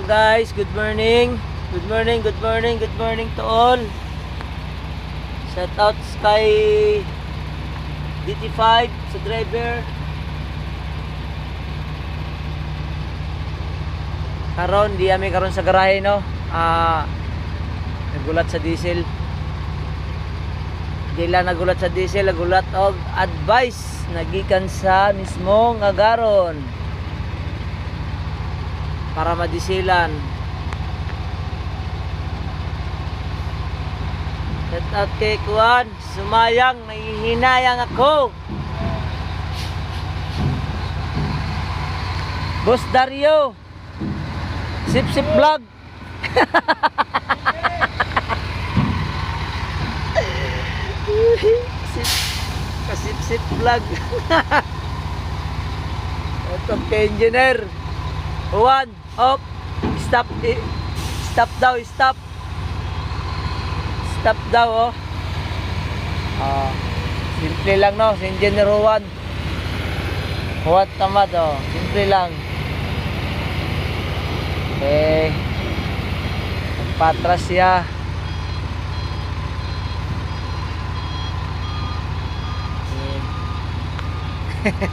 guys, good morning. Good morning, good morning, good morning to all. Shout out kay DT5 sa driver. Karon di ami karon sa garahe no. Nagulat sa diesel. Di lang nagulat sa diesel, nagulat og advice nagikan sa mismong agaron para madisilan. Shout out kay Kuan, sumayang, nahihinayang ako. Boss Dario, Sip Sip Vlog. Kasip Sip Vlog. Ito kay engineer. One, up, stop, stop daw, stop. Stop daw, oh. Simple lang, no? Si Engineer Juan. Juan tamad, oh. Simple lang. Okay. Patras siya. Okay.